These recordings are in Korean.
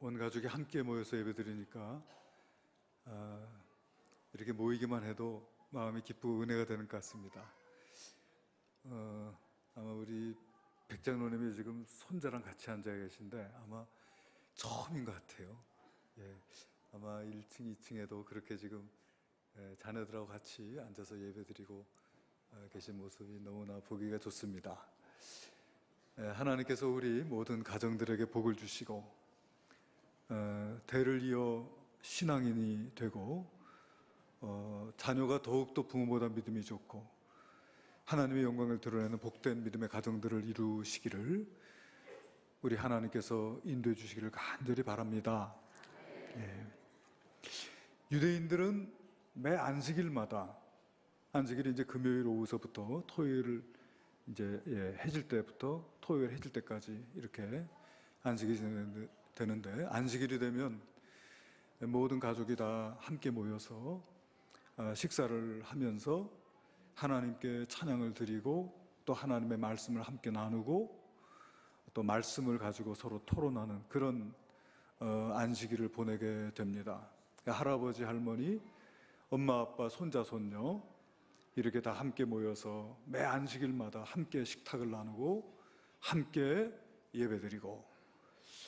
온 가족이 함께 모여서 예배드리니까 이렇게 모이기만 해도 마음이 기쁘고 은혜가 되는 것 같습니다. 아마 우리 백장로님이 지금 손자랑 같이 앉아 계신데 아마 처음인 것 같아요. 예, 아마 1층, 2층에도 그렇게 지금 자녀들하고 같이 앉아서 예배드리고 계신 모습이 너무나 보기가 좋습니다. 하나님께서 우리 모든 가정들에게 복을 주시고 대를 이어 신앙인이 되고 자녀가 더욱더 부모보다 믿음이 좋고 하나님의 영광을 드러내는 복된 믿음의 가정들을 이루시기를 우리 하나님께서 인도해 주시기를 간절히 바랍니다. 예. 유대인들은 매 안식일마다, 안식일이 이제 금요일 오후서부터 토요일 이제 해질 때부터 토요일 해질 때까지 이렇게 안식일이 되는데, 안식일이 되면 모든 가족이 다 함께 모여서 식사를 하면서 하나님께 찬양을 드리고 또 하나님의 말씀을 함께 나누고 또 말씀을 가지고 서로 토론하는 그런 안식일을 보내게 됩니다. 할아버지, 할머니, 엄마, 아빠, 손자, 손녀 이렇게 다 함께 모여서 매 안식일마다 함께 식탁을 나누고 함께 예배드리고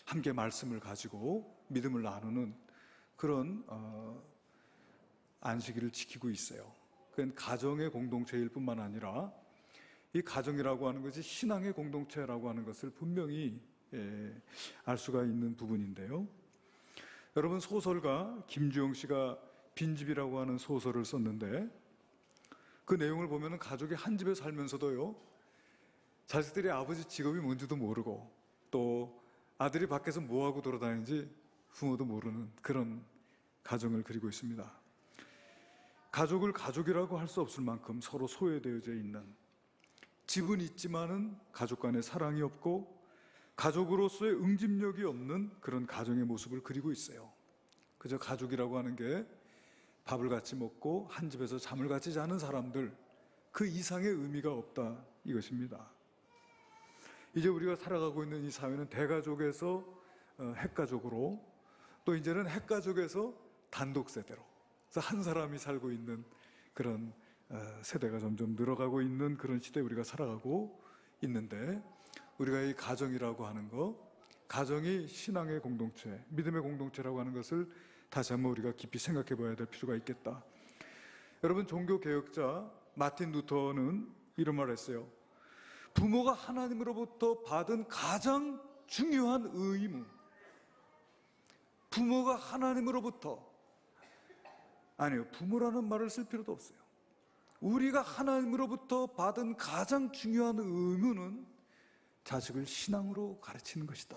함께 말씀을 가지고 믿음을 나누는 그런 안식일을 지키고 있어요. 그건 가정의 공동체일 뿐만 아니라 이 가정이라고 하는 것이 신앙의 공동체라고 하는 것을 분명히 알 수가 있는 부분인데요. 여러분, 소설가 김주영 씨가 빈집이라고 하는 소설을 썼는데 그 내용을 보면 가족이 한 집에 살면서도요, 자식들이 아버지 직업이 뭔지도 모르고 또 아들이 밖에서 뭐하고 돌아다니는지 부모도 모르는 그런 가정을 그리고 있습니다. 가족을 가족이라고 할 수 없을 만큼 서로 소외되어져 있는, 집은 있지만은 가족 간의 사랑이 없고 가족으로서의 응집력이 없는 그런 가정의 모습을 그리고 있어요. 그저 가족이라고 하는 게 밥을 같이 먹고 한 집에서 잠을 같이 자는 사람들, 그 이상의 의미가 없다 이것입니다. 이제 우리가 살아가고 있는 이 사회는 대가족에서 핵가족으로, 또 이제는 핵가족에서 단독세대로, 그래서 한 사람이 살고 있는 그런 세대가 점점 늘어가고 있는 그런 시대에 우리가 살아가고 있는데, 우리가 이 가정이라고 하는 거, 가정이 신앙의 공동체, 믿음의 공동체라고 하는 것을 다시 한번 우리가 깊이 생각해 봐야 될 필요가 있겠다. 여러분, 종교개혁자 마틴 루터는 이런 말을 했어요. 부모가 하나님으로부터 받은 가장 중요한 의무, 부모가 하나님으로부터, 아니요, 부모라는 말을 쓸 필요도 없어요. 우리가 하나님으로부터 받은 가장 중요한 의무는 자식을 신앙으로 가르치는 것이다.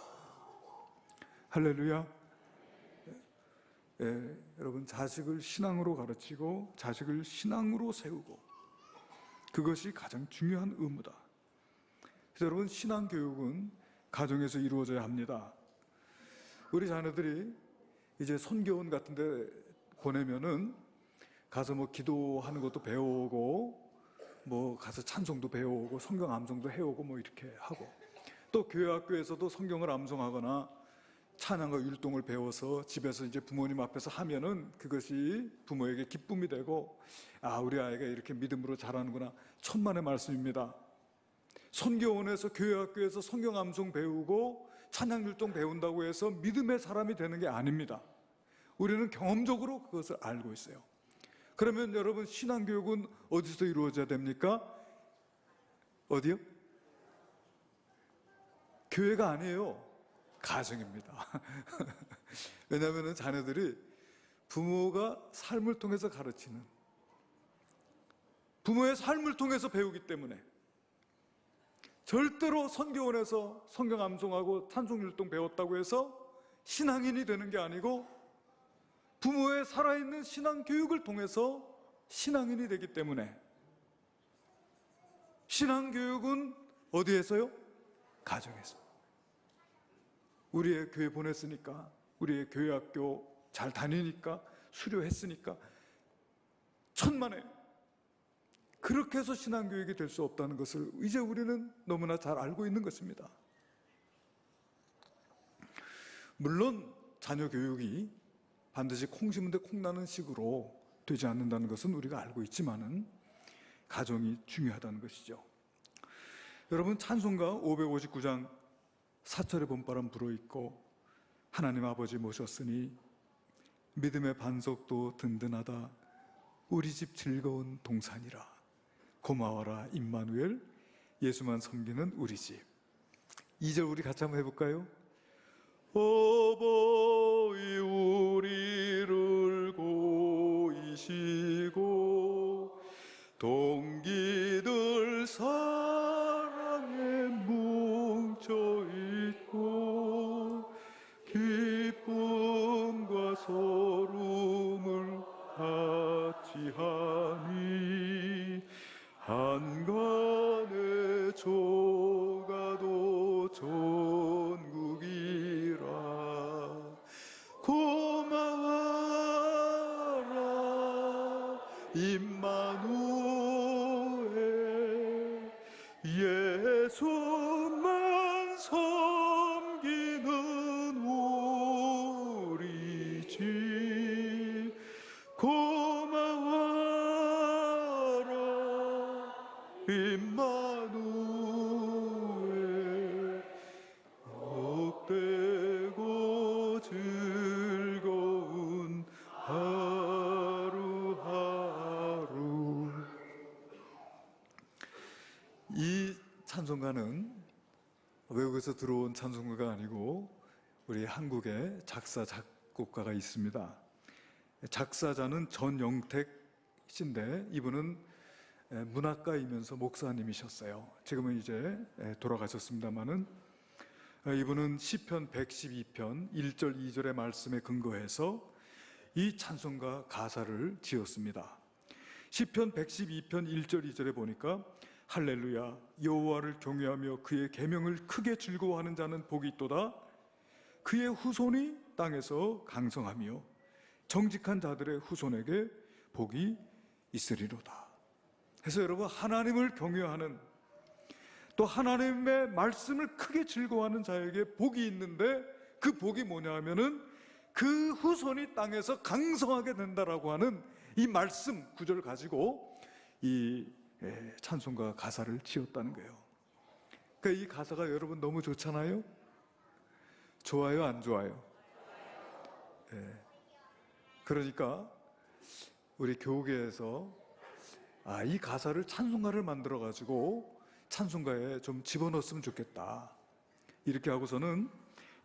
할렐루야. 여러분, 자식을 신앙으로 가르치고 자식을 신앙으로 세우고, 그것이 가장 중요한 의무다. 그래서 여러분, 신앙교육은 가정에서 이루어져야 합니다. 우리 자녀들이 이제 손교원 같은 데 보내면은 가서 뭐 기도하는 것도 배워오고 뭐 가서 찬송도 배워오고 성경 암송도 해오고 뭐 이렇게 하고, 또 교회 학교에서도 성경을 암송하거나 찬양과 율동을 배워서 집에서 이제 부모님 앞에서 하면은 그것이 부모에게 기쁨이 되고, 아, 우리 아이가 이렇게 믿음으로 자라는구나, 천만의 말씀입니다. 선교원에서 교회 학교에서 성경 암송 배우고 찬양 율동 배운다고 해서 믿음의 사람이 되는 게 아닙니다. 우리는 경험적으로 그것을 알고 있어요. 그러면 여러분, 신앙교육은 어디서 이루어져야 됩니까? 어디요? 교회가 아니에요. 가정입니다. 왜냐하면 자녀들이 부모가 삶을 통해서 가르치는, 부모의 삶을 통해서 배우기 때문에 절대로 선교원에서 성경 암송하고 찬송율동 배웠다고 해서 신앙인이 되는 게 아니고 부모의 살아있는 신앙 교육을 통해서 신앙인이 되기 때문에, 신앙 교육은 어디에서요? 가정에서. 우리의 교회 보냈으니까, 우리의 교회 학교 잘 다니니까, 수료했으니까, 천만에 그렇게 해서 신앙교육이 될 수 없다는 것을 이제 우리는 너무나 잘 알고 있는 것입니다. 물론 자녀 교육이 반드시 콩 심은 데 콩 나는 식으로 되지 않는다는 것은 우리가 알고 있지만은 가정이 중요하다는 것이죠. 여러분, 찬송가 559장 4절의 봄바람 불어있고 하나님 아버지 모셨으니 믿음의 반석도 든든하다 우리 집 즐거운 동산이라 고마워라 임마누엘 예수만 섬기는 우리 집. 2절 우리 같이 한번 해볼까요? 어버이 우리를 고이시고 동기들 사랑에 뭉쳐있고 기쁨과 서름을 같이 하니 한간에 조가도 전국이라 고마워라 임마누엘 예수만 섬기는 우리 집 고마워라 임마누엘 복되고 즐거운 하루하루. 이 찬송가는 외국에서 들어온 찬송가가 아니고 우리 한국에 작사 작곡가가 있습니다. 작사자는 전영택 씨인데 이분은 문학가이면서 목사님이셨어요. 지금은 이제 돌아가셨습니다마는 이분은 시편 112편 1절 2절의 말씀에 근거해서 이 찬송가 가사를 지었습니다. 시편 112편 1절 2절에 보니까 할렐루야 여호와를 경외하며 그의 계명을 크게 즐거워하는 자는 복이 있도다. 그의 후손이 땅에서 강성하며 정직한 자들의 후손에게 복이 있으리로다. 그래서 여러분, 하나님을 경외하는 또 하나님의 말씀을 크게 즐거워하는 자에게 복이 있는데 그 복이 뭐냐 하면은 그 후손이 땅에서 강성하게 된다라고 하는 이 말씀 구절을 가지고 이 찬송가 가사를 지었다는 거예요. 그러니까 이 가사가 여러분 너무 좋잖아요. 좋아요, 안 좋아요? 그러니까 우리 교계에서 이 가사를 찬송가를 만들어 가지고 찬송가에 좀 집어넣었으면 좋겠다 이렇게 하고서는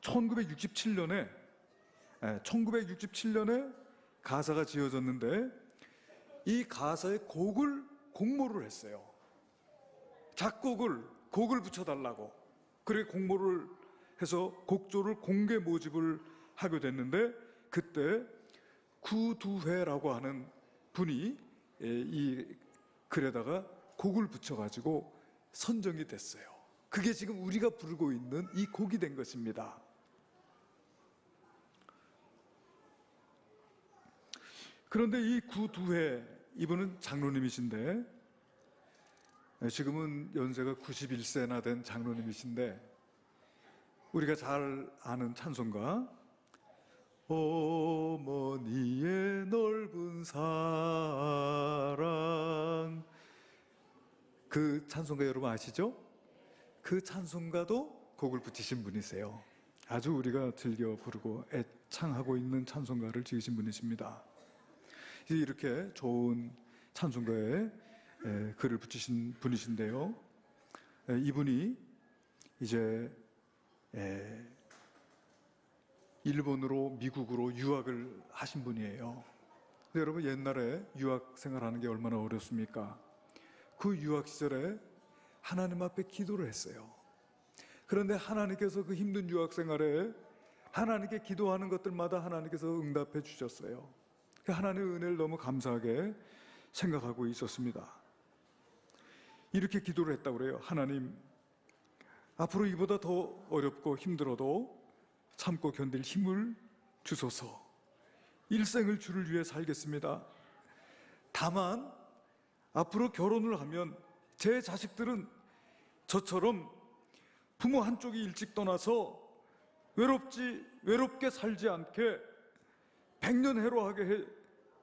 1967년에 가사가 지어졌는데 이 가사에 공모를 했어요. 곡을 붙여달라고. 그래 공모를 해서 곡조를 공개 모집을 하게 됐는데 그때 구두회라고 하는 분이 이 글에다가 곡을 붙여가지고 선정이 됐어요. 그게 지금 우리가 부르고 있는 이 곡이 된 것입니다. 그런데 이 구두회 이분은 장로님이신데 지금은 연세가 91세나 된 장로님이신데 우리가 잘 아는 찬송가 어머니의 넓은 사랑 그 찬송가 여러분 아시죠? 그 찬송가도 곡을 붙이신 분이세요. 아주 우리가 즐겨 부르고 애창하고 있는 찬송가를 지으신 분이십니다. 이렇게 좋은 찬송가에 글을 붙이신 분이신데요. 이분이 이제 일본으로 미국으로 유학을 하신 분이에요. 근데 여러분 옛날에 유학 생활하는 게 얼마나 어렵습니까? 그 유학 시절에 하나님 앞에 기도를 했어요. 그런데 하나님께서 그 힘든 유학 생활에 하나님께 기도하는 것들마다 하나님께서 응답해 주셨어요. 하나님의 은혜를 너무 감사하게 생각하고 있었습니다. 이렇게 기도를 했다고 그래요. 하나님, 앞으로 이보다 더 어렵고 힘들어도 참고 견딜 힘을 주소서. 일생을 주를 위해 살겠습니다. 다만 앞으로 결혼을 하면 제 자식들은 저처럼 부모 한쪽이 일찍 떠나서 외롭게 살지 않게 백년해로하게 해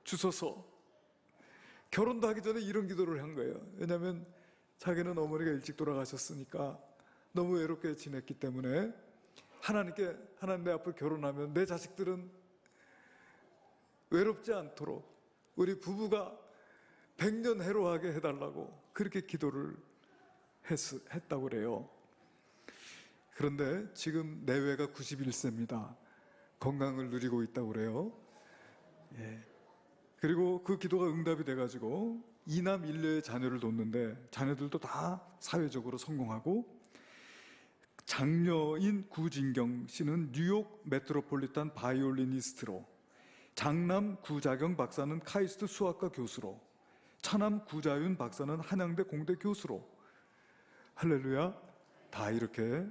주소서. 결혼도 하기 전에 이런 기도를 한 거예요. 왜냐하면 자기는 어머니가 일찍 돌아가셨으니까 너무 외롭게 지냈기 때문에 하나님 내 앞으로 결혼하면 내 자식들은 외롭지 않도록 우리 부부가 백년해로하게 해달라고 그렇게 기도를 했다고 그래요. 그런데 지금 내외가 91세입니다. 건강을 누리고 있다고 그래요. 그리고 그 기도가 응답이 돼가지고 2남 1녀의 자녀를 뒀는데 자녀들도 다 사회적으로 성공하고, 장녀인 구진경 씨는 뉴욕 메트로폴리탄 바이올리니스트로, 장남 구자경 박사는 카이스트 수학과 교수로, 차남 구자윤 박사는 한양대 공대 교수로, 할렐루야, 다 이렇게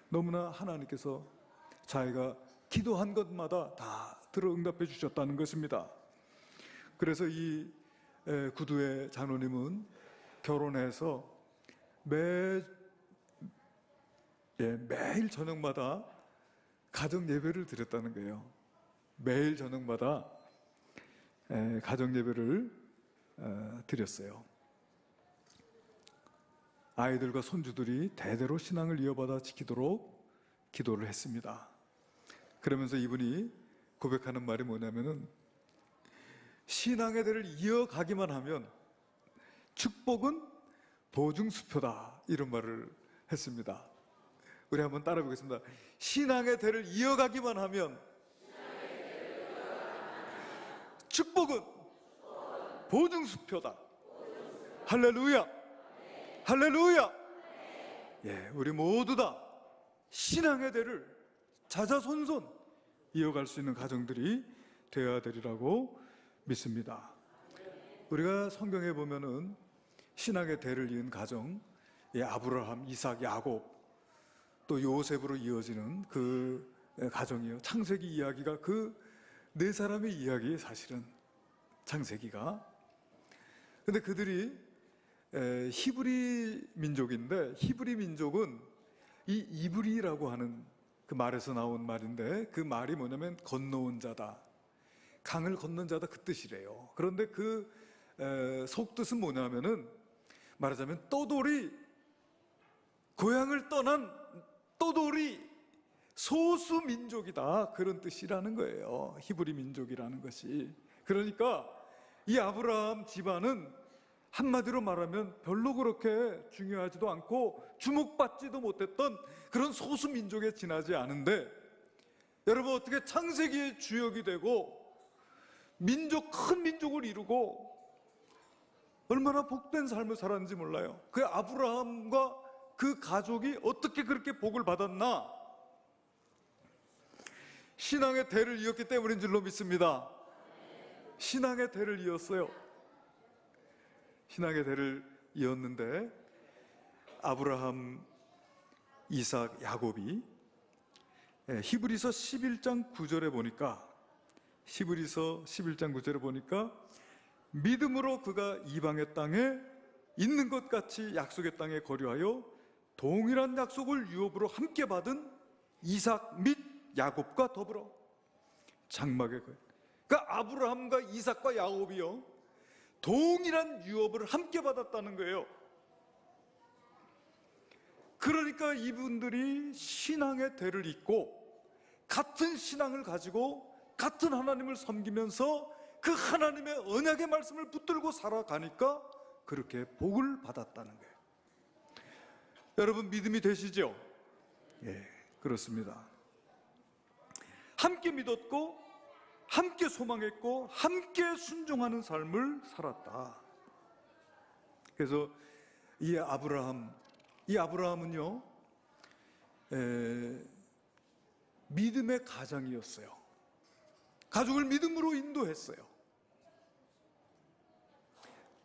너무나 하나님께서 자기가 기도한 것마다 다 들어 응답해 주셨다는 것입니다. 그래서 이 구두의 장로님은 결혼해서 매일 저녁마다 가정 예배를 드렸다는 거예요. 매일 저녁마다 가정 예배를 드렸어요. 아이들과 손주들이 대대로 신앙을 이어받아 지키도록 기도를 했습니다. 그러면서 이분이 고백하는 말이 뭐냐면은, 신앙의 대를 이어가기만 하면 축복은 보증수표다, 이런 말을 했습니다. 우리 한번 따라해 보겠습니다. 신앙의 대를 이어가기만 하면 축복은 보증수표다. 할렐루야, 할렐루야. 우리 모두 다 신앙의 대를 자자손손 이어갈 수 있는 가정들이 되어야 되리라고 믿습니다. 우리가 성경에 보면은 신앙의 대를 이은 가정, 아브라함, 이삭, 야곱, 또 요셉으로 이어지는 그 가정이요, 창세기 이야기가 그 네 사람의 이야기, 사실은 창세기가. 근데 그들이 히브리 민족인데, 히브리 민족은 이 이브리라고 하는 그 말에서 나온 말인데, 그 말이 뭐냐면 건너온 자다, 강을 건넌 자다, 그 뜻이래요. 그런데 그 속뜻은 뭐냐면은, 말하자면 떠돌이, 고향을 떠난 떠돌이 소수 민족이다, 그런 뜻이라는 거예요. 히브리 민족이라는 것이. 그러니까 이 아브라함 집안은 한마디로 말하면 별로 그렇게 중요하지도 않고 주목받지도 못했던 그런 소수 민족에 지나지 않은데, 여러분 어떻게 창세기의 주역이 되고 큰 민족을 이루고 얼마나 복된 삶을 살았는지 몰라요. 그 아브라함과 그 가족이 어떻게 그렇게 복을 받았나? 신앙의 대를 이었기 때문인 줄로 믿습니다. 신앙의 대를 이었어요. 신앙의 대를 이었는데, 아브라함, 이삭, 야곱이 히브리서 11장 9절에 보니까, 믿음으로 그가 이방의 땅에 있는 것 같이 약속의 땅에 거류하여 동일한 약속을 유업으로 함께 받은 이삭 및 야곱과 더불어 장막에 그러니까 아브라함과 이삭과 야곱이요, 동일한 유업을 함께 받았다는 거예요. 그러니까 이분들이 신앙의 대를 잇고 같은 신앙을 가지고 같은 하나님을 섬기면서 그 하나님의 언약의 말씀을 붙들고 살아가니까 그렇게 복을 받았다는 거예요. 여러분 믿음이 되시죠? 그렇습니다. 함께 믿었고 함께 소망했고 함께 순종하는 삶을 살았다. 그래서 이 아브라함은요, 믿음의 가장이었어요. 가족을 믿음으로 인도했어요.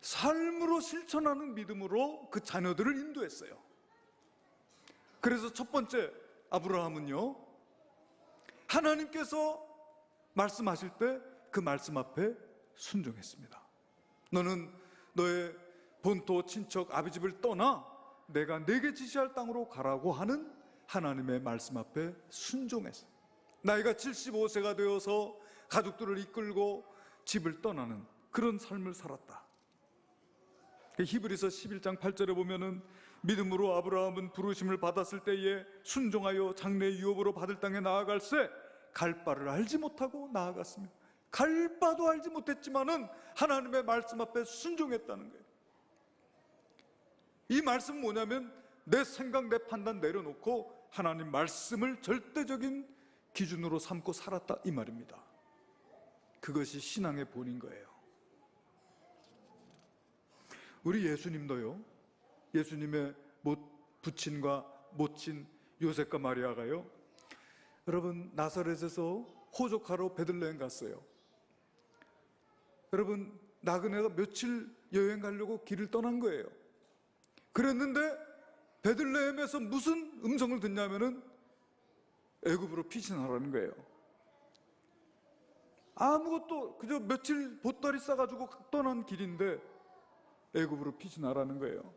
삶으로 실천하는 믿음으로 그 자녀들을 인도했어요. 그래서 첫 번째, 아브라함은요, 하나님께서 말씀하실 때 그 말씀 앞에 순종했습니다. 너는 너의 본토 친척 아비 집을 떠나 내가 내게 지시할 땅으로 가라고 하는 하나님의 말씀 앞에 순종했어요. 나이가 75세가 되어서 가족들을 이끌고 집을 떠나는 그런 삶을 살았다. 히브리서 11장 8절에 보면은 믿음으로 아브라함은 부르심을 받았을 때에 순종하여 장래 유업으로 받을 땅에 나아갈새 갈 바를 알지 못하고 나아갔으며, 갈 바도 알지 못했지만은 하나님의 말씀 앞에 순종했다는 거예요. 이 말씀은 뭐냐면 내 생각, 내 판단 내려놓고 하나님 말씀을 절대적인 기준으로 삼고 살았다, 이 말입니다. 그것이 신앙의 본인 거예요. 우리 예수님도요, 예수님의 부친과 모친 요셉과 마리아가요, 여러분 나사렛에서 호적하러 베들레헴 갔어요. 여러분 나그네가 며칠 여행 가려고 길을 떠난 거예요. 그랬는데 베들레헴에서 무슨 음성을 듣냐면은 애굽으로 피신하라는 거예요. 아무것도, 그저 며칠 보따리 싸가지고 떠난 길인데 애굽으로 피신하라는 거예요.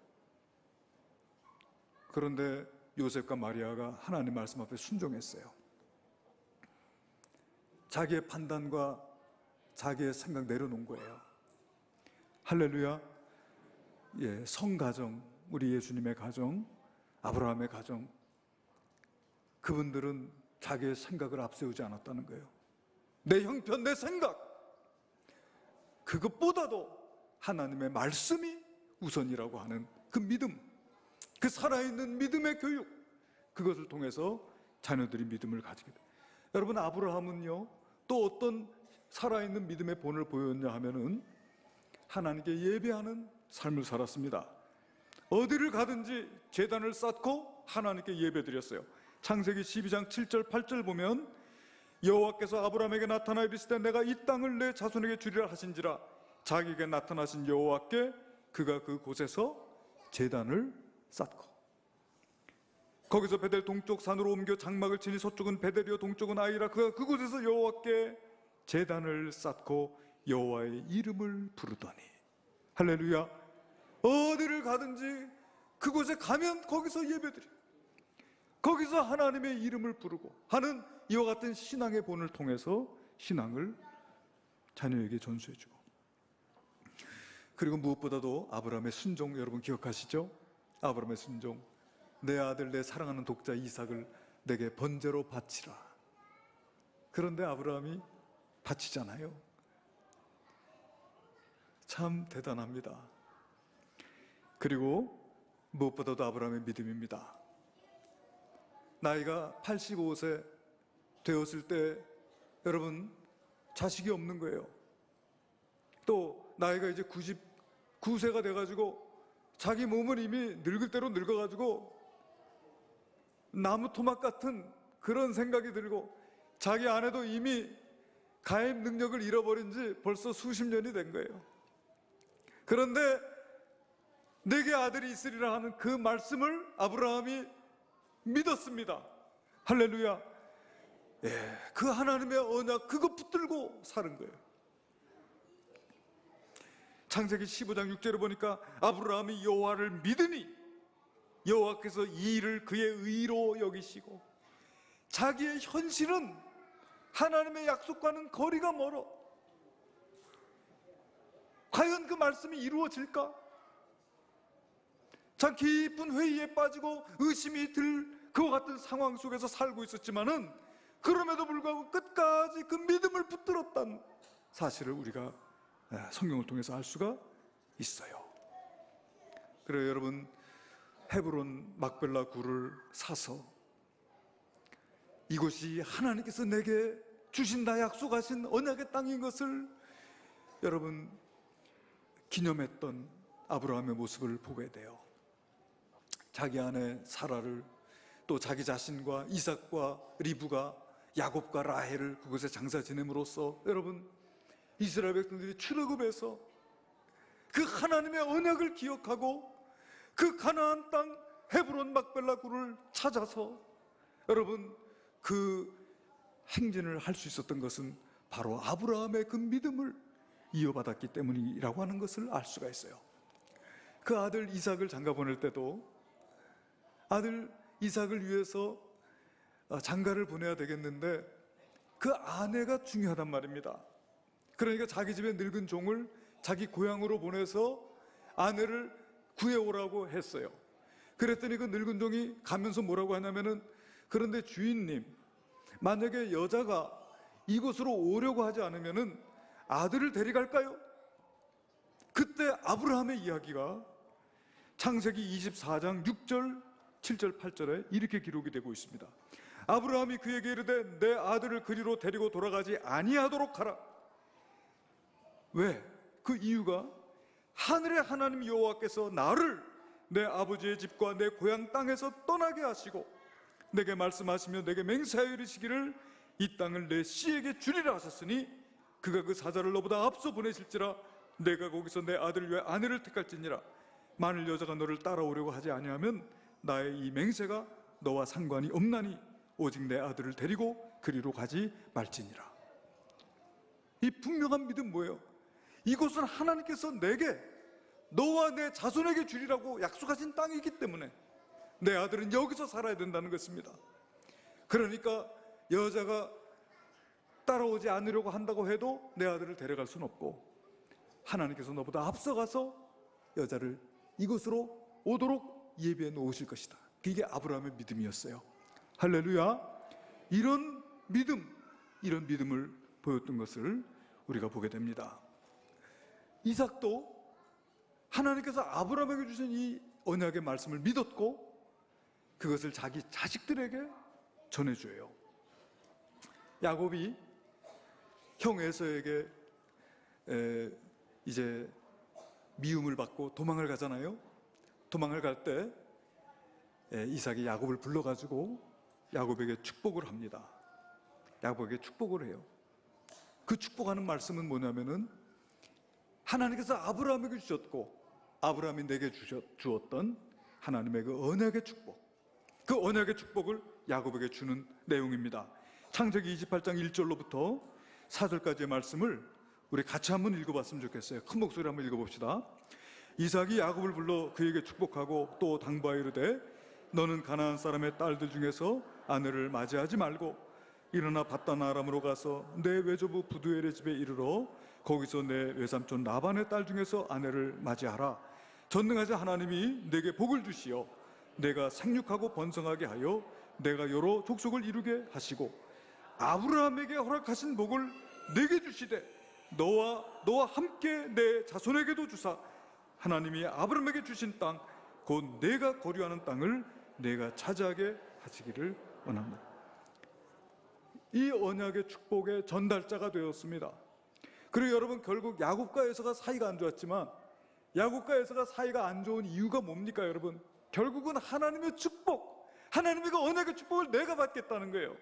그런데 요셉과 마리아가 하나님 말씀 앞에 순종했어요. 자기의 판단과 자기의 생각 내려놓은 거예요. 할렐루야. 예, 성가정, 우리 예수님의 가정, 아브라함의 가정, 그분들은 자기의 생각을 앞세우지 않았다는 거예요. 내 형편, 내 생각, 그것보다도 하나님의 말씀이 우선이라고 하는 그 믿음, 그 살아있는 믿음의 교육, 그것을 통해서 자녀들이 믿음을 가지게 돼요. 여러분 아브라함은요, 또 어떤 살아있는 믿음의 본을 보였냐 하면은 하나님께 예배하는 삶을 살았습니다. 어디를 가든지 제단을 쌓고 하나님께 예배드렸어요. 창세기 12장 7절 8절 보면 여호와께서 아브라함에게 나타나 이르시되 내가 이 땅을 내 자손에게 주리라 하신지라, 자기에게 나타나신 여호와께 그가 그곳에서 제단을 쌓고, 거기서 베델 동쪽 산으로 옮겨 장막을 치니 서쪽은 베델이요 동쪽은 아이라, 그가 그곳에서 여호와께 제단을 쌓고 여호와의 이름을 부르더니. 할렐루야. 어디를 가든지 그곳에 가면 거기서 예배드려, 거기서 하나님의 이름을 부르고 하는 이와 같은 신앙의 본을 통해서 신앙을 자녀에게 전수해주고, 그리고 무엇보다도 아브라함의 순종, 여러분 기억하시죠? 아브라함의 순종. 내 아들, 내 사랑하는 독자 이삭을 내게 번제로 바치라. 그런데 아브라함이 바치잖아요. 참 대단합니다. 그리고 무엇보다도 아브라함의 믿음입니다. 나이가 85세 되었을 때 여러분 자식이 없는 거예요. 또 나이가 이제 99세가 돼가지고 자기 몸은 이미 늙을 대로 늙어가지고 나무 토막 같은 그런 생각이 들고, 자기 아내도 이미 가입 능력을 잃어버린 지 벌써 수십 년이 된 거예요. 그런데 내게 아들이 있으리라 하는 그 말씀을 아브라함이 믿었습니다. 할렐루야. 예, 그 하나님의 언약, 그거 붙들고 사는 거예요. 창세기 15장 6절에 보니까 아브라함이 여호와를 믿으니 여호와께서 이 일을 그의 의로 여기시고, 자기의 현실은 하나님의 약속과는 거리가 멀어. 과연 그 말씀이 이루어질까? 참 깊은 회의에 빠지고 의심이 들 그와 같은 상황 속에서 살고 있었지만은 그럼에도 불구하고 끝까지 그 믿음을 붙들었다는 사실을 우리가 성경을 통해서 알 수가 있어요. 그래요, 여러분, 헤브론 막벨라 굴을 사서 이곳이 하나님께서 내게 주신다 약속하신 언약의 땅인 것을 여러분 기념했던 아브라함의 모습을 보게 돼요. 자기 아내 사라를, 또 자기 자신과 이삭과 리브가, 야곱과 라헬을 그곳에 장사 지냄으로써 여러분 이스라엘 백성들이 출애굽해서 그 하나님의 언약을 기억하고 그 가나안 땅 헤브론 막벨라 굴을 찾아서 여러분 그 행진을 할 수 있었던 것은 바로 아브라함의 그 믿음을 이어받았기 때문이라고 하는 것을 알 수가 있어요. 그 아들 이삭을 장가 보낼 때도 아들 이삭을 위해서 장가를 보내야 되겠는데 그 아내가 중요하단 말입니다. 그러니까 자기 집에 늙은 종을 자기 고향으로 보내서 아내를 구해오라고 했어요. 그랬더니 그 늙은 종이 가면서 뭐라고 하냐면은, 그런데 주인님, 만약에 여자가 이곳으로 오려고 하지 않으면은 아들을 데려갈까요? 그때 아브라함의 이야기가 창세기 24장 6절, 7절, 8절에 이렇게 기록이 되고 있습니다. 아브라함이 그에게 이르되 내 아들을 그리로 데리고 돌아가지 아니하도록 하라. 왜? 그 이유가 하늘의 하나님 여호와께서 나를 내 아버지의 집과 내 고향 땅에서 떠나게 하시고 내게 말씀하시며 내게 맹세하여 이르시기를 이 땅을 내 씨에게 주리라 하셨으니 그가 그 사자를 너보다 앞서 보내실지라 내가 거기서 내 아들을 위해 아내를 택할지니라. 만일 여자가 너를 따라오려고 하지 아니하면 나의 이 맹세가 너와 상관이 없나니 오직 내 아들을 데리고 그리로 가지 말지니라. 이 분명한 믿음 뭐예요? 이곳은 하나님께서 내게, 너와 내 자손에게 주리라고 약속하신 땅이기 때문에 내 아들은 여기서 살아야 된다는 것입니다. 그러니까 여자가 따라오지 않으려고 한다고 해도 내 아들을 데려갈 수는 없고, 하나님께서 너보다 앞서가서 여자를 이곳으로 오도록 예비해 놓으실 것이다. 그게 아브라함의 믿음이었어요. 할렐루야. 이런 믿음을 보였던 것을 우리가 보게 됩니다. 이삭도 하나님께서 아브라함에게 주신 이 언약의 말씀을 믿었고 그것을 자기 자식들에게 전해줘요. 야곱이 형 에서에게 이제 미움을 받고 도망을 가잖아요. 도망을 갈 때 이삭이 야곱을 불러가지고 야곱에게 축복을 합니다. 야곱에게 축복을 해요. 그 축복하는 말씀은 뭐냐면은 하나님께서 아브라함에게 주셨고 아브라함이 내게 주었던 하나님의 그 언약의 축복, 그 언약의 축복을 야곱에게 주는 내용입니다. 창세기 28장 1절로부터 4절까지의 말씀을 우리 같이 한번 읽어봤으면 좋겠어요. 큰 목소리로 한번 읽어봅시다. 이삭이 야곱을 불러 그에게 축복하고 또 당부하여 이르되 너는 가나안 사람의 딸들 중에서 아내를 맞이하지 말고 일어나 밧단 아람으로 가서 내 외조부 부두엘의 집에 이르러 거기서 내 외삼촌 라반의 딸 중에서 아내를 맞이하라. 전능하신 하나님이 내게 복을 주시어 내가 생육하고 번성하게 하여 내가 여러 족속을 이루게 하시고 아브라함에게 허락하신 복을 내게 주시되 너와 함께 내 자손에게도 주사 하나님이 아브라함에게 주신 땅 곧 내가 거류하는 땅을 내가 차지하게 하시기를 원합니다. 이 언약의 축복의 전달자가 되었습니다. 그리고 여러분, 결국 야곱과 에서가 사이가 안 좋았지만 야곱과 에서가 사이가 안 좋은 이유가 뭡니까 여러분? 결국은 하나님의 축복, 하나님의 그 언약의 축복을 내가 받겠다는 거예요.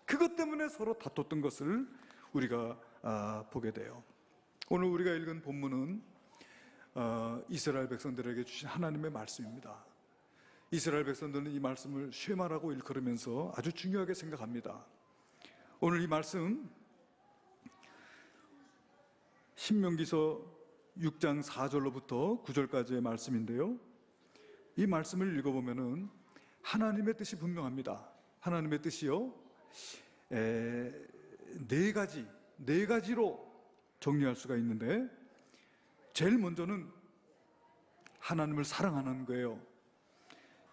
그것 때문에 서로 다퉜던 것을 우리가 보게 돼요. 오늘 우리가 읽은 본문은 이스라엘 백성들에게 주신 하나님의 말씀입니다. 이스라엘 백성들은 이 말씀을 쉐마라고 일컬으면서 아주 중요하게 생각합니다. 오늘 이 말씀 신명기서 6장 4절로부터 9절까지의 말씀인데요, 이 말씀을 읽어보면은 하나님의 뜻이 분명합니다. 하나님의 뜻이요, 네 가지로 정리할 수가 있는데, 제일 먼저는 하나님을 사랑하는 거예요.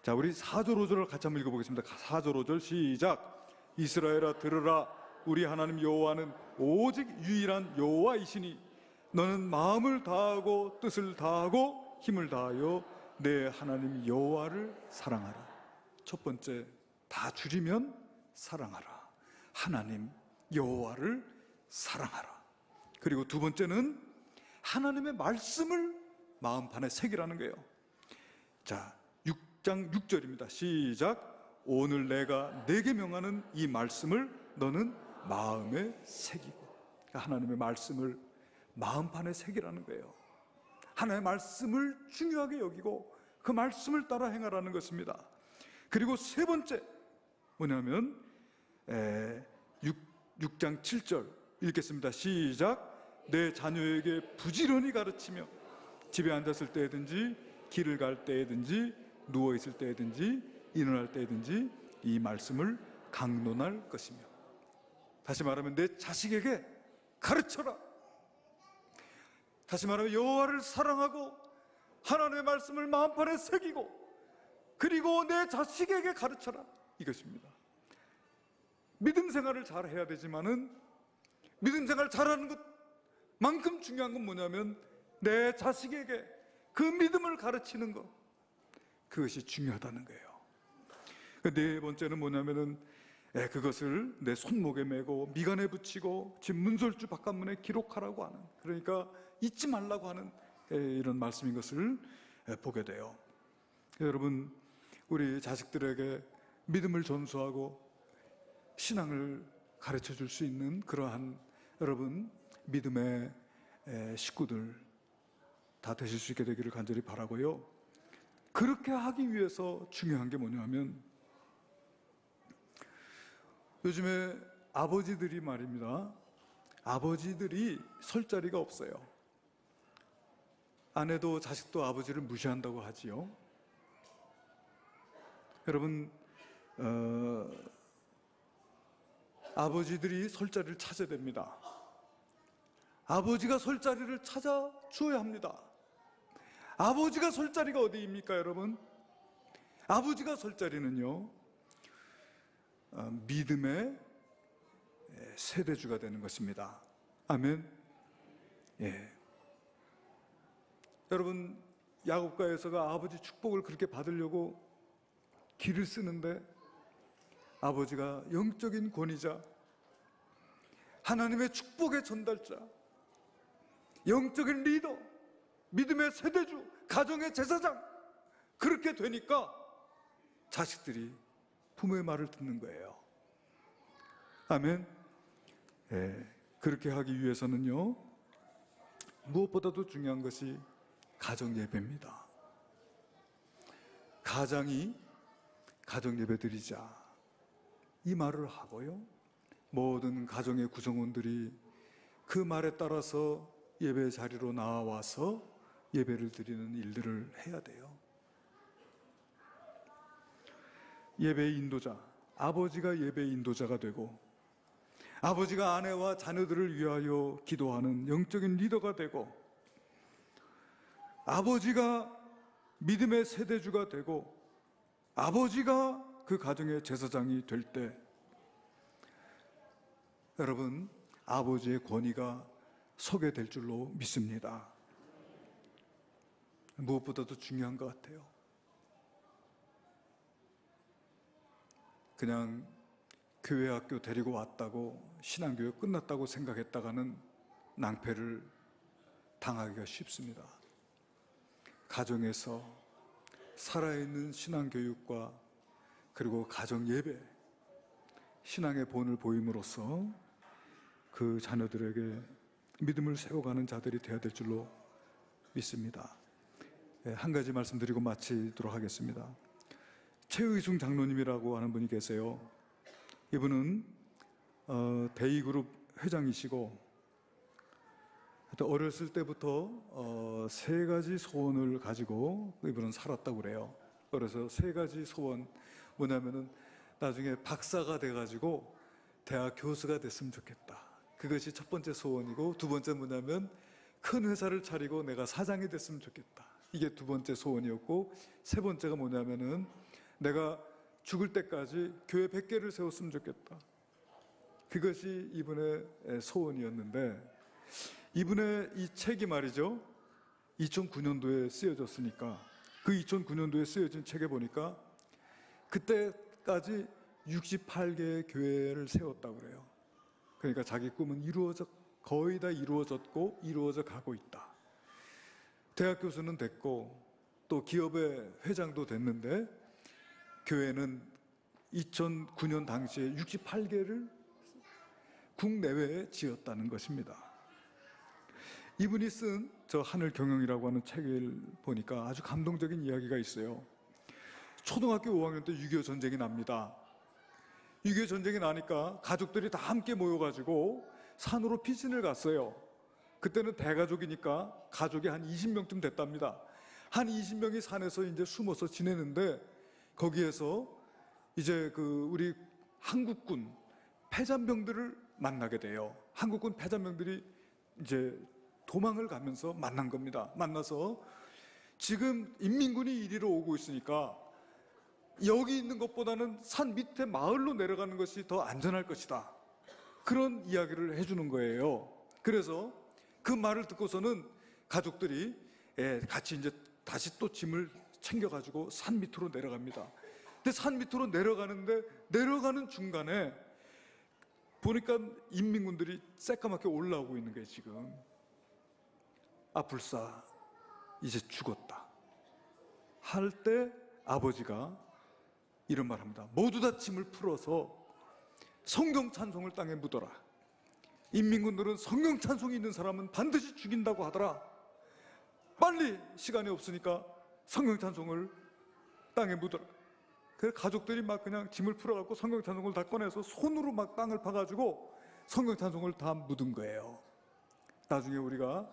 자, 우리 4절 5절을 같이 한번 읽어보겠습니다. 4절 5절 시작. 이스라엘아 들으라. 우리 하나님 여호와는 오직 유일한 여호와이시니 너는 마음을 다하고 뜻을 다하고 힘을 다하여 내 하나님 여호와를 사랑하라. 첫 번째, 다 줄이면 사랑하라. 하나님 여호와를 사랑하라. 그리고 두 번째는 하나님의 말씀을 마음판에 새기라는 거예요. 자, 6장 6절입니다. 시작. 오늘 내가 내게 명하는 이 말씀을 너는 마음에 새기고. 하나님의 말씀을 마음판에 새기라는 거예요. 하나님의 말씀을 중요하게 여기고 그 말씀을 따라 행하라는 것입니다. 그리고 세 번째 뭐냐면 6장 7절 읽겠습니다. 시작. 내 자녀에게 부지런히 가르치며 집에 앉았을 때든지 길을 갈 때든지 누워있을 때든지 일어날 때든지 이 말씀을 강론할 것이며, 다시 말하면 내 자식에게 가르쳐라. 다시 말하면 여호와를 사랑하고 하나님의 말씀을 마음판에 새기고 그리고 내 자식에게 가르쳐라, 이것입니다. 믿음 생활을 잘 해야 되지만은 믿음 생활 잘하는 것만큼 중요한 건 뭐냐면 내 자식에게 그 믿음을 가르치는 것, 그것이 중요하다는 거예요. 네 번째는 뭐냐면은 그것을 내 손목에 메고 미간에 붙이고 집 문설주 바깥문에 기록하라고 하는, 그러니까 잊지 말라고 하는 이런 말씀인 것을 보게 돼요. 여러분, 우리 자식들에게 믿음을 전수하고 신앙을 가르쳐 줄 수 있는 그러한 여러분 믿음의 식구들 다 되실 수 있게 되기를 간절히 바라고요. 그렇게 하기 위해서 중요한 게 뭐냐면, 요즘에 아버지들이 말입니다, 아버지들이 설 자리가 없어요. 아내도 자식도 아버지를 무시한다고 하지요. 여러분, 아버지들이 설 자리를 찾아야 됩니다. 아버지가 설 자리를 찾아 주어야 합니다. 아버지가 설 자리가 어디입니까, 여러분? 아버지가 설 자리는요, 믿음의 세대주가 되는 것입니다. 아멘. 예. 여러분, 야곱과 아버지 축복을 그렇게 받으려고 길을 쓰는데, 아버지가 영적인 권위자, 하나님의 축복의 전달자, 영적인 리더, 믿음의 세대주, 가정의 제사장, 그렇게 되니까 자식들이 부모의 말을 듣는 거예요. 아멘. 그렇게 하기 위해서는요, 무엇보다도 중요한 것이 가정 예배입니다. 가장이 가정 예배 드리자, 이 말을 하고요, 모든 가정의 구성원들이 그 말에 따라서 예배 자리로 나와서 예배를 드리는 일들을 해야 돼요. 예배 인도자, 아버지가 예배 인도자가 되고, 아버지가 아내와 자녀들을 위하여 기도하는 영적인 리더가 되고, 아버지가 믿음의 세대주가 되고, 아버지가 그 가정의 제사장이 될 때, 여러분, 아버지의 권위가 서게 될 줄로 믿습니다. 무엇보다도 중요한 것 같아요. 그냥 교회 학교 데리고 왔다고 신앙교육 끝났다고 생각했다가는 낭패를 당하기가 쉽습니다. 가정에서 살아있는 신앙교육과 그리고 가정 예배, 신앙의 본을 보임으로써 그 자녀들에게 믿음을 세워가는 자들이 되어야 될 줄로 믿습니다. 한 가지 말씀드리고 마치도록 하겠습니다. 최의중 장로님이라고 하는 분이 계세요. 이분은 대이그룹 회장이시고, 어렸을 때부터 세 가지 소원을 가지고 이분은 살았다고 그래요. 그래서 세 가지 소원, 뭐냐면은 나중에 박사가 돼가지고 대학 교수가 됐으면 좋겠다, 그것이 첫 번째 소원이고, 두 번째 뭐냐면 큰 회사를 차리고 내가 사장이 됐으면 좋겠다, 이게 두 번째 소원이었고, 세 번째가 뭐냐면은 내가 죽을 때까지 교회 100개를 세웠으면 좋겠다, 그것이 이분의 소원이었는데, 이분의 이 책이 말이죠, 2009년도에 쓰여졌으니까 그 2009년도에 쓰여진 책에 보니까 그때까지 68개의 교회를 세웠다고 그래요. 그러니까 자기 꿈은 거의 다 이루어졌고 이루어져 가고 있다. 대학 교수는 됐고 또 기업의 회장도 됐는데, 교회는 2009년 당시에 68개를 국내외에 지었다는 것입니다. 이분이 쓴 저 하늘 경영이라고 하는 책을 보니까 아주 감동적인 이야기가 있어요. 초등학교 5학년 때 6.25 전쟁이 납니다. 6.25 전쟁이 나니까 가족들이 다 함께 모여가지고 산으로 피신을 갔어요. 그때는 대가족이니까 가족이 한 20명쯤 됐답니다. 한 20명이 산에서 이제 숨어서 지내는데, 거기에서 이제 우리 한국군 패잔병들을 만나게 돼요. 한국군 패잔병들이 이제 도망을 가면서 만난 겁니다. 만나서 지금 인민군이 이리로 오고 있으니까 여기 있는 것보다는 산 밑에 마을로 내려가는 것이 더 안전할 것이다. 그런 이야기를 해주는 거예요. 그래서 그 말을 듣고서는 가족들이 같이 이제 다시 또 짐을 챙겨가지고 산 밑으로 내려갑니다. 근데 산 밑으로 내려가는데 내려가는 중간에 보니까 인민군들이 새까맣게 올라오고 있는 거예요. 지금 불사 이제 죽었다 할 때 아버지가 이런 말 합니다. 모두 다 짐을 풀어서 성경 찬송을 땅에 묻어라. 인민군들은 성경 찬송이 있는 사람은 반드시 죽인다고 하더라. 빨리, 시간이 없으니까 성경 찬송을 땅에 묻어라. 그래서 가족들이 막 그냥 짐을 풀어갖고 성경 찬송을 다 꺼내서 손으로 막 땅을 파가지고 성경 찬송을 다 묻은 거예요. 나중에 우리가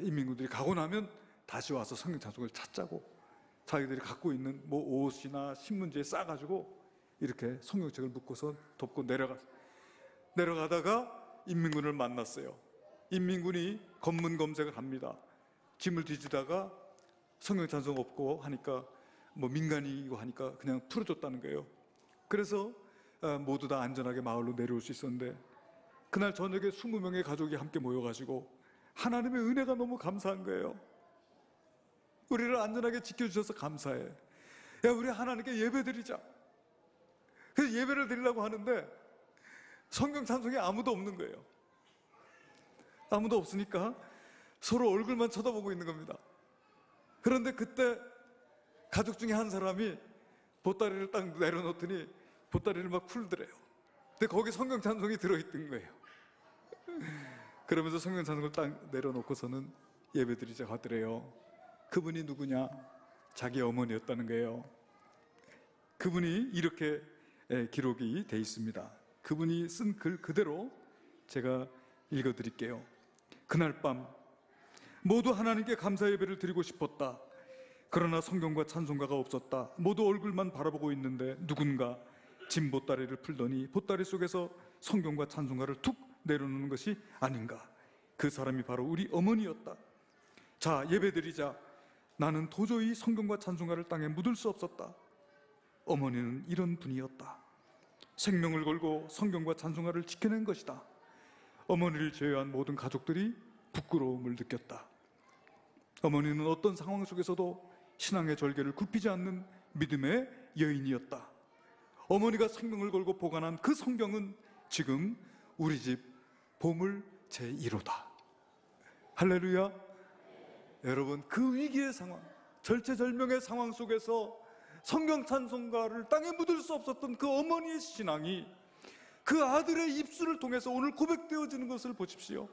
인민군들이 가고 나면 다시 와서 성경 찬송을 찾자고 자기들이 갖고 있는 뭐 옷이나 신문지에 싸가지고 이렇게 성경책을 묶어서 덮고 내려가다가 인민군을 만났어요. 인민군이 검문 검색을 합니다. 짐을 뒤지다가 성경 찬송 없고 하니까 뭐 민간이고 하니까 그냥 풀어줬다는 거예요. 그래서 모두 다 안전하게 마을로 내려올 수 있었는데 그날 저녁에 20명의 가족이 함께 모여가지고 하나님의 은혜가 너무 감사한 거예요. 우리를 안전하게 지켜주셔서 감사해. 야, 우리 하나님께 예배드리자. 그래서 예배를 드리려고 하는데 성경 찬송에 아무도 없는 거예요. 아무도 없으니까 서로 얼굴만 쳐다보고 있는 겁니다. 그런데 그때 가족 중에 한 사람이 보따리를 딱 내려놓더니 보따리를 막 풀더래요. 근데 거기 성경 찬송이 들어있던 거예요. 그러면서 성경 찬송을 딱 내려놓고서는 예배드리자고 하더래요. 그분이 누구냐? 자기 어머니였다는 거예요. 그분이 이렇게 기록이 돼 있습니다. 그분이 쓴 글 그대로 제가 읽어드릴게요. 그날 밤 모두 하나님께 감사 예배를 드리고 싶었다. 그러나 성경과 찬송가가 없었다. 모두 얼굴만 바라보고 있는데 누군가 짐 보따리를 풀더니 보따리 속에서 성경과 찬송가를 툭 내려놓는 것이 아닌가. 그 사람이 바로 우리 어머니였다. 자, 예배드리자. 나는 도저히 성경과 찬송가를 땅에 묻을 수 없었다. 어머니는 이런 분이었다. 생명을 걸고 성경과 찬송가를 지켜낸 것이다. 어머니를 제외한 모든 가족들이 부끄러움을 느꼈다. 어머니는 어떤 상황 속에서도 신앙의 절개를 굽히지 않는 믿음의 여인이었다. 어머니가 생명을 걸고 보관한 그 성경은 지금 우리 집 보물 제1호다. 할렐루야. 여러분, 그 위기의 상황, 절체절명의 상황 속에서 성경 찬송가를 땅에 묻을 수 없었던 그 어머니의 신앙이 그 아들의 입술을 통해서 오늘 고백되어지는 것을 보십시오.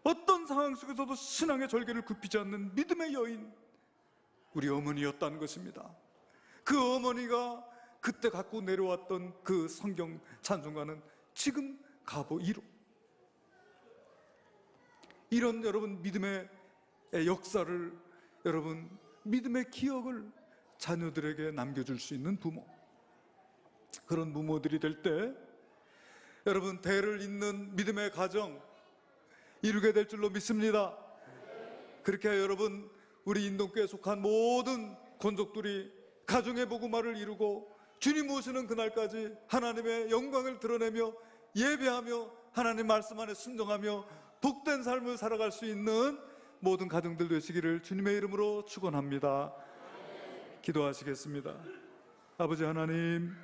어떤 상황 속에서도 신앙의 절개를 굽히지 않는 믿음의 여인, 우리 어머니였다는 것입니다. 그 어머니가 그때 갖고 내려왔던 그 성경 찬송가는 지금 가보 1호. 이런 여러분 믿음의 역사를, 여러분 믿음의 기억을 자녀들에게 남겨줄 수 있는 부모, 그런 부모들이 될 때 여러분 대를 잇는 믿음의 가정 이루게 될 줄로 믿습니다. 그렇게 여러분 우리 인동교회에 속한 모든 권족들이 가정의 복음화를 이루고 주님 오시는 그날까지 하나님의 영광을 드러내며 예배하며 하나님 말씀 안에 순종하며 복된 삶을 살아갈 수 있는 모든 가정들 되시기를 주님의 이름으로 축원합니다. 기도하시겠습니다. 아버지 하나님,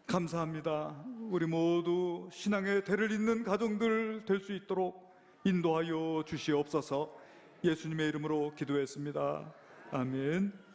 감사합니다. 우리 모두 신앙의 대를 잇는 가정들 될 수 있도록 인도하여 주시옵소서. 예수님의 이름으로 기도했습니다. 아멘.